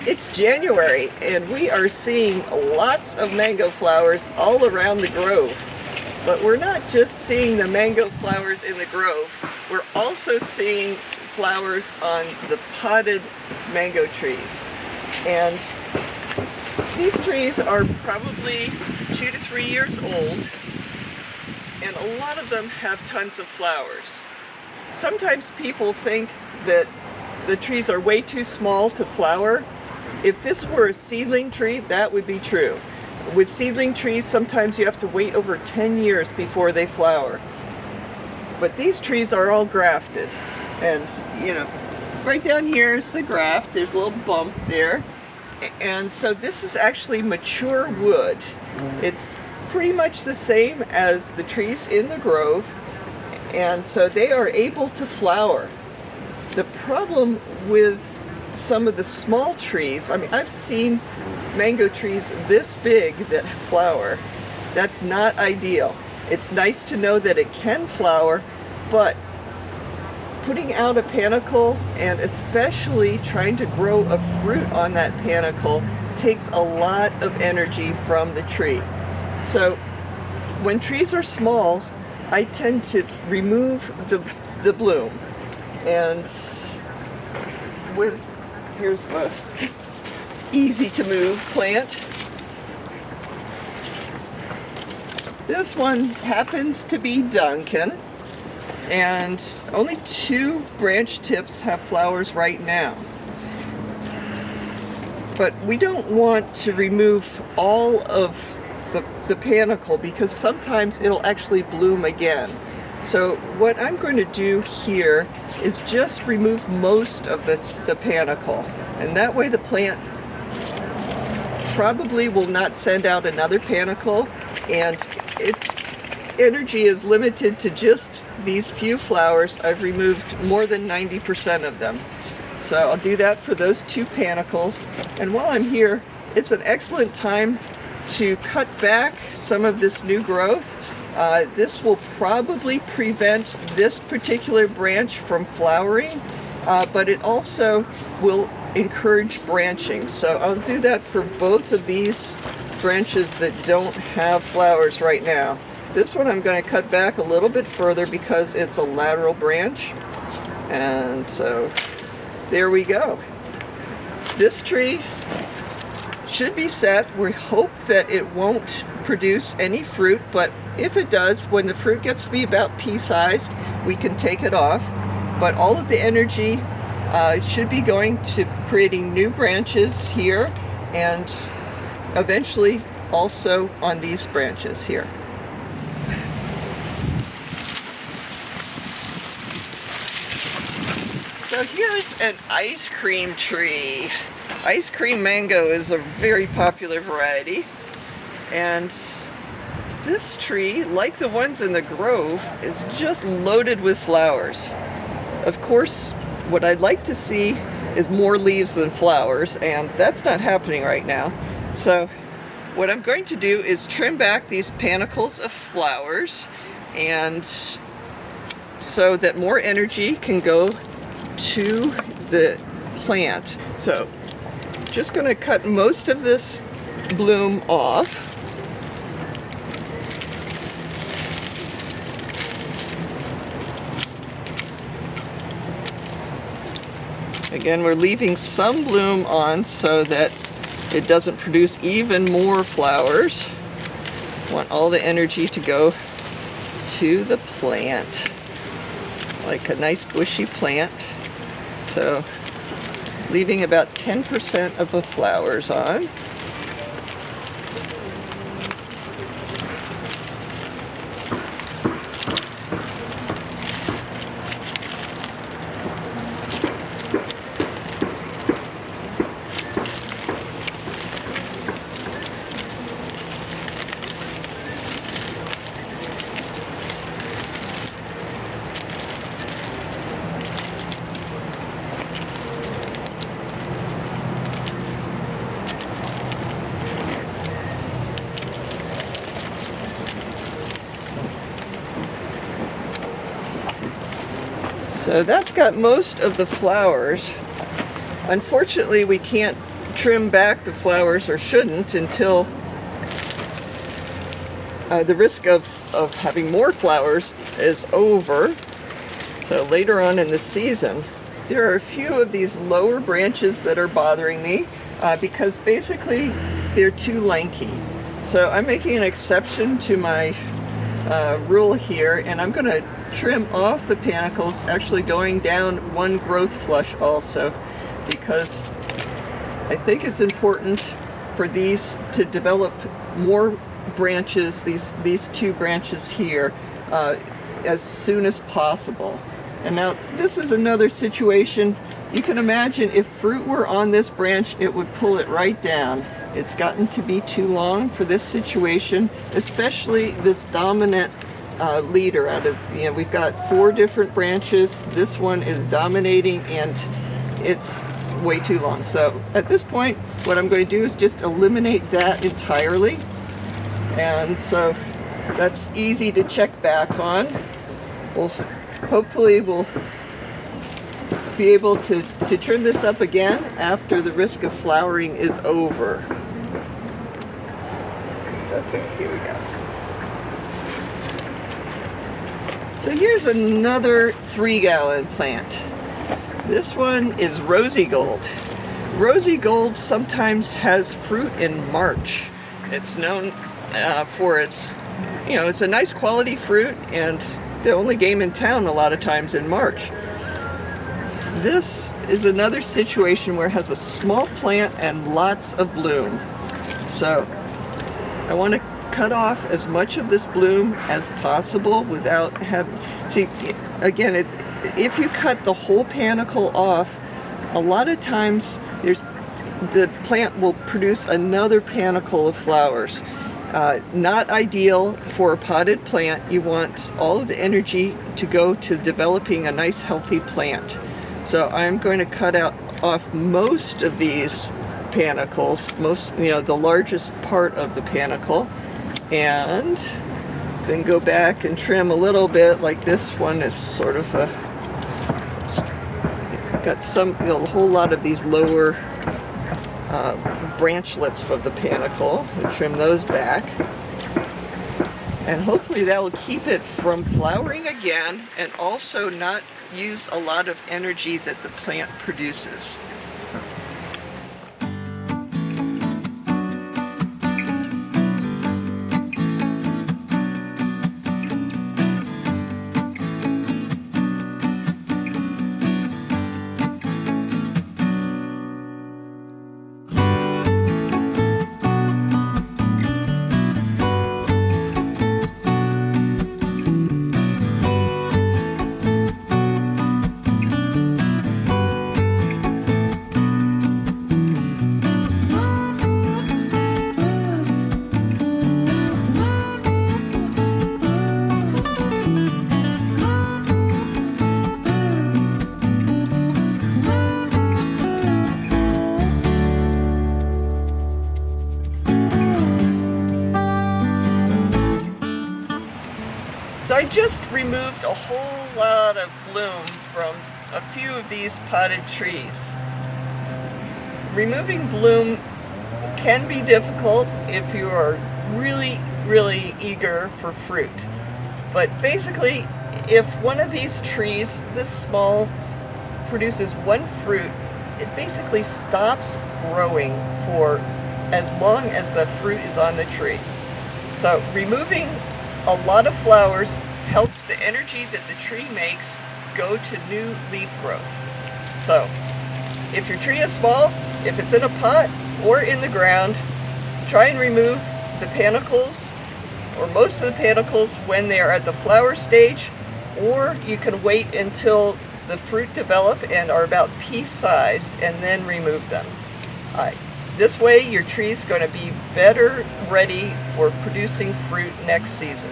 It's January and we are seeing lots of mango flowers all around the grove. But we're not just seeing the mango flowers in the grove, we're also seeing flowers on the potted mango trees. And these trees are probably 2 to 3 years old, and a lot of them have tons of flowers. Sometimes people think that the trees are way too small to flower. If this were a seedling tree, that would be true. With seedling trees, sometimes you have to wait over 10 years before they flower. But these trees are all grafted. And, you know, right down here is the graft. There's a little bump there. And so this is actually mature wood. It's pretty much the same as the trees in the grove. And so they are able to flower. The problem with some of the small trees, I mean, I've seen mango trees this big that flower. That's not ideal. It's nice to know that it can flower, but putting out a panicle and especially trying to grow a fruit on that panicle takes a lot of energy from the tree. So when trees are small, I tend to remove the bloom. And here's a easy to move plant. This one happens to be Duncan, and only 2 branch tips have flowers right now. But we don't want to remove all of the panicle because sometimes it'll actually bloom again. So what I'm going to do here is just remove most of the panicle, and that way the plant probably will not send out another panicle, and its energy is limited to just these few flowers. I've removed more than 90% of them. So I'll do that for those 2 panicles. And while I'm here, it's an excellent time to cut back some of this new growth. This will probably prevent this particular branch from flowering, but it also will encourage branching. So I'll do that for both of these branches that don't have flowers right now. This one I'm going to cut back a little bit further because it's a lateral branch. And so there we go. This tree should be set. We hope that it won't produce any fruit, but if it does, when the fruit gets to be about pea-sized, we can take it off. But all of the energy should be going to creating new branches here, and eventually also on these branches here. So here's an ice cream tree. Ice cream mango is a very popular variety, and this tree, like the ones in the grove, is just loaded with flowers. Of course, what I'd like to see is more leaves than flowers, and that's not happening right now. So what I'm going to do is trim back these panicles of flowers, and so that more energy can go to the plant. So just going to cut most of this bloom off. Again, we're leaving some bloom on so that it doesn't produce even more flowers. Want all the energy to go to the plant, like a nice bushy plant. So leaving about 10% of the flowers on. So that's got most of the flowers. Unfortunately, we can't trim back the flowers, or shouldn't, until the risk of having more flowers is over. So later on in the season, there are a few of these lower branches that are bothering me because basically they're too lanky. So I'm making an exception to my rule here, and I'm going to trim off the panicles, actually going down one growth flush also, because I think it's important for these to develop more branches, these two branches here, as soon as possible. And now this is another situation. You can imagine if fruit were on this branch, it would pull it right down. It's gotten to be too long for this situation, especially this dominant leader out of, we've got 4 different branches. This one is dominating and it's way too long. So at this point, what I'm going to do is just eliminate that entirely. And so that's easy to check back on. Well, hopefully we'll be able to trim this up again after the risk of flowering is over. Okay, here we go. So here's another 3-gallon plant. This one is Rosy Gold. Rosy Gold sometimes has fruit in March. It's known for its, it's a nice quality fruit, and the only game in town a lot of times in March. This is another situation where it has a small plant and lots of bloom. So I want to cut off as much of this bloom as possible without having, see, again, if you cut the whole panicle off, a lot of times the plant will produce another panicle of flowers. Not ideal for a potted plant. You want all of the energy to go to developing a nice healthy plant. So I'm going to cut off most of these panicles, the largest part of the panicle, and then go back and trim a little bit. Like this one is sort of got a whole lot of these lower branchlets from the panicle. We'll trim those back, and hopefully that will keep it from flowering again and also not use a lot of energy that the plant produces. So I just removed a whole lot of bloom from a few of these potted trees. Removing bloom can be difficult if you are really, really eager for fruit. But basically, if one of these trees, this small, produces one fruit, it basically stops growing for as long as the fruit is on the tree. So removing a lot of flowers helps the energy that the tree makes go to new leaf growth. So if your tree is small, if it's in a pot or in the ground, try and remove the panicles or most of the panicles when they are at the flower stage, or you can wait until the fruit develop and are about pea-sized and then remove them. This way your tree is going to be better ready for producing fruit next season.